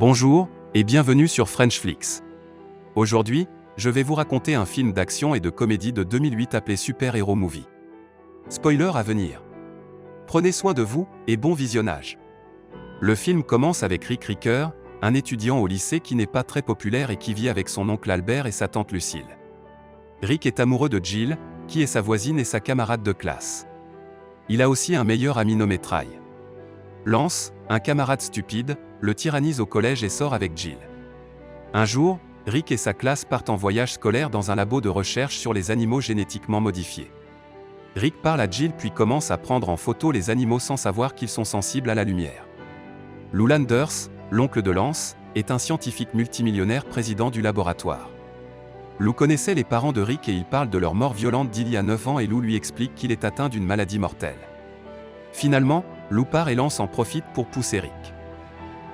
Bonjour, et bienvenue sur Frenchflix. Aujourd'hui, je vais vous raconter un film d'action et de comédie de 2008 appelé Super Hero Movie. Spoiler à venir. Prenez soin de vous, et bon visionnage. Le film commence avec Rick Ricker, un étudiant au lycée qui n'est pas très populaire et qui vit avec son oncle Albert et sa tante Lucille. Rick est amoureux de Jill, qui est sa voisine et sa camarade de classe. Il a aussi un meilleur ami nommé Try. Lance, un camarade stupide, le tyrannise au collège et sort avec Jill. Un jour, Rick et sa classe partent en voyage scolaire dans un labo de recherche sur les animaux génétiquement modifiés. Rick parle à Jill puis commence à prendre en photo les animaux sans savoir qu'ils sont sensibles à la lumière. Lou Landers, l'oncle de Lance, est un scientifique multimillionnaire président du laboratoire. Lou connaissait les parents de Rick et il parle de leur mort violente d'il y a 9 ans et Lou lui explique qu'il est atteint d'une maladie mortelle. Finalement, Lou part et Lance en profite pour pousser Rick.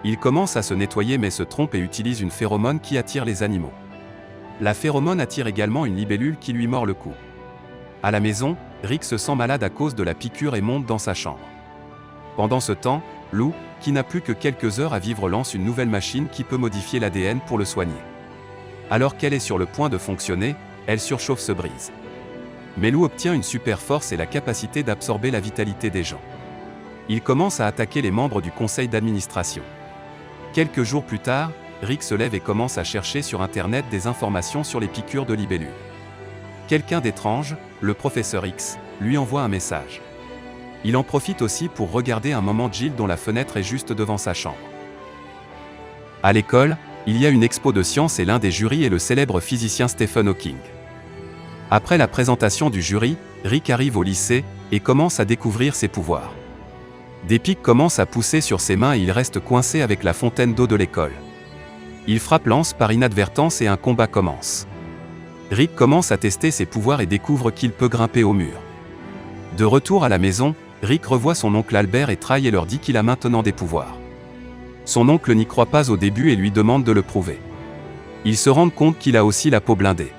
Il commence à se nettoyer mais se trompe et utilise une phéromone qui attire les animaux. La phéromone attire également une libellule qui lui mord le cou. À la maison, Rick se sent malade à cause de la piqûre et monte dans sa chambre. Pendant ce temps, Lou, qui n'a plus que quelques heures à vivre, lance une nouvelle machine qui peut modifier l'ADN pour le soigner. Alors qu'elle est sur le point de fonctionner, elle surchauffe, se brise. Mais Lou obtient une super force et la capacité d'absorber la vitalité des gens. Il commence à attaquer les membres du conseil d'administration. Quelques jours plus tard, Rick se lève et commence à chercher sur Internet des informations sur les piqûres de libellules. Quelqu'un d'étrange, le professeur X, lui envoie un message. Il en profite aussi pour regarder un moment Jill dont la fenêtre est juste devant sa chambre. À l'école, il y a une expo de science et l'un des jurys est le célèbre physicien Stephen Hawking. Après la présentation du jury, Rick arrive au lycée et commence à découvrir ses pouvoirs. Des pics commencent à pousser sur ses mains et il reste coincé avec la fontaine d'eau de l'école. Il frappe Lance par inadvertance et un combat commence. Rick commence à tester ses pouvoirs et découvre qu'il peut grimper au mur. De retour à la maison, Rick revoit son oncle Albert et Try et leur dit qu'il a maintenant des pouvoirs. Son oncle n'y croit pas au début et lui demande de le prouver. Ils se rendent compte qu'il a aussi la peau blindée.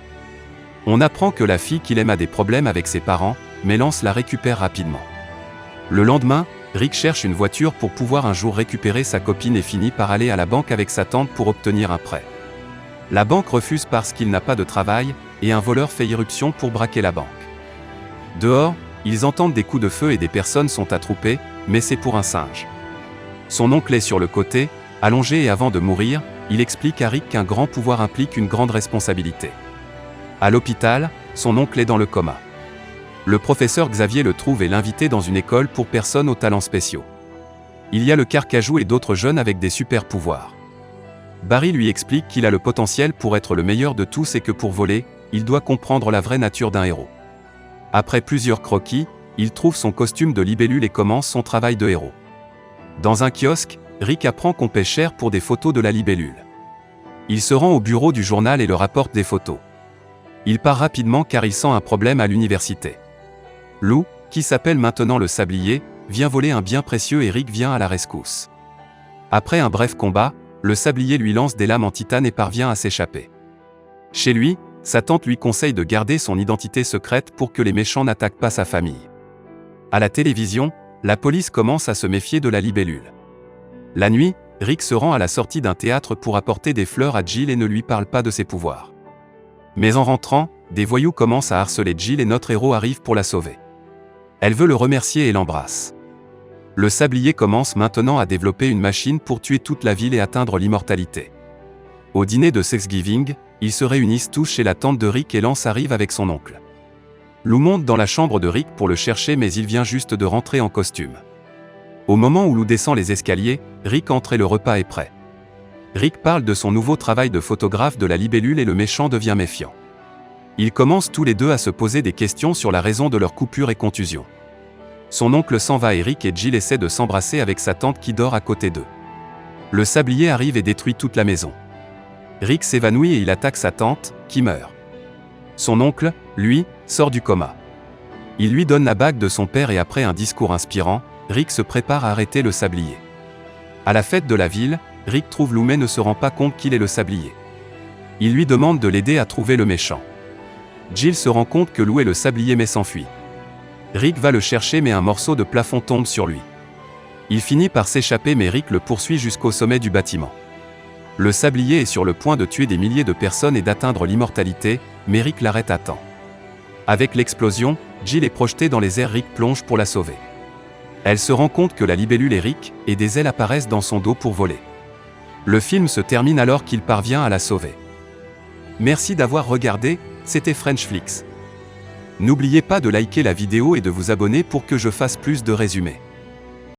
On apprend que la fille qu'il aime a des problèmes avec ses parents, mais Lance la récupère rapidement. Le lendemain, Rick cherche une voiture pour pouvoir un jour récupérer sa copine et finit par aller à la banque avec sa tante pour obtenir un prêt. La banque refuse parce qu'il n'a pas de travail, et un voleur fait irruption pour braquer la banque. Dehors, ils entendent des coups de feu et des personnes sont attroupées, mais c'est pour un singe. Son oncle est sur le côté, allongé et avant de mourir, il explique à Rick qu'un grand pouvoir implique une grande responsabilité. À l'hôpital, son oncle est dans le coma. Le professeur Xavier le trouve et l'invite dans une école pour personnes aux talents spéciaux. Il y a le Carcajou et d'autres jeunes avec des super pouvoirs. Barry lui explique qu'il a le potentiel pour être le meilleur de tous et que pour voler, il doit comprendre la vraie nature d'un héros. Après plusieurs croquis, il trouve son costume de libellule et commence son travail de héros. Dans un kiosque, Rick apprend qu'on paie cher pour des photos de la libellule. Il se rend au bureau du journal et leur apporte des photos. Il part rapidement car il sent un problème à l'université. Lou, qui s'appelle maintenant le Sablier, vient voler un bien précieux et Rick vient à la rescousse. Après un bref combat, le Sablier lui lance des lames en titane et parvient à s'échapper. Chez lui, sa tante lui conseille de garder son identité secrète pour que les méchants n'attaquent pas sa famille. À la télévision, la police commence à se méfier de la libellule. La nuit, Rick se rend à la sortie d'un théâtre pour apporter des fleurs à Jill et ne lui parle pas de ses pouvoirs. Mais en rentrant, des voyous commencent à harceler Jill et notre héros arrive pour la sauver. Elle veut le remercier et l'embrasse. Le Sablier commence maintenant à développer une machine pour tuer toute la ville et atteindre l'immortalité. Au dîner de Thanksgiving, ils se réunissent tous chez la tante de Rick et Lance arrive avec son oncle. Lou monte dans la chambre de Rick pour le chercher mais il vient juste de rentrer en costume. Au moment où Lou descend les escaliers, Rick entre et le repas est prêt. Rick parle de son nouveau travail de photographe de la libellule et le méchant devient méfiant. Ils commencent tous les deux à se poser des questions sur la raison de leur coupure et contusion. Son oncle s'en va et Rick et Jill essaient de s'embrasser avec sa tante qui dort à côté d'eux. Le Sablier arrive et détruit toute la maison. Rick s'évanouit et il attaque sa tante, qui meurt. Son oncle, lui, sort du coma. Il lui donne la bague de son père et après un discours inspirant, Rick se prépare à arrêter le Sablier. À la fête de la ville, Rick trouve Lou mais ne se rend pas compte qu'il est le Sablier. Il lui demande de l'aider à trouver le méchant. Jill se rend compte que Lou est le Sablier mais s'enfuit. Rick va le chercher mais un morceau de plafond tombe sur lui. Il finit par s'échapper mais Rick le poursuit jusqu'au sommet du bâtiment. Le sablier est sur le point de tuer des milliers de personnes et d'atteindre l'immortalité, mais Rick l'arrête à temps. Avec l'explosion, Jill est projetée dans les airs. Rick plonge pour la sauver. Elle se rend compte que la libellule est Rick, et des ailes apparaissent dans son dos pour voler. Le film se termine alors qu'il parvient à la sauver. Merci d'avoir regardé, c'était Frenchflix. N'oubliez pas de liker la vidéo et de vous abonner pour que je fasse plus de résumés.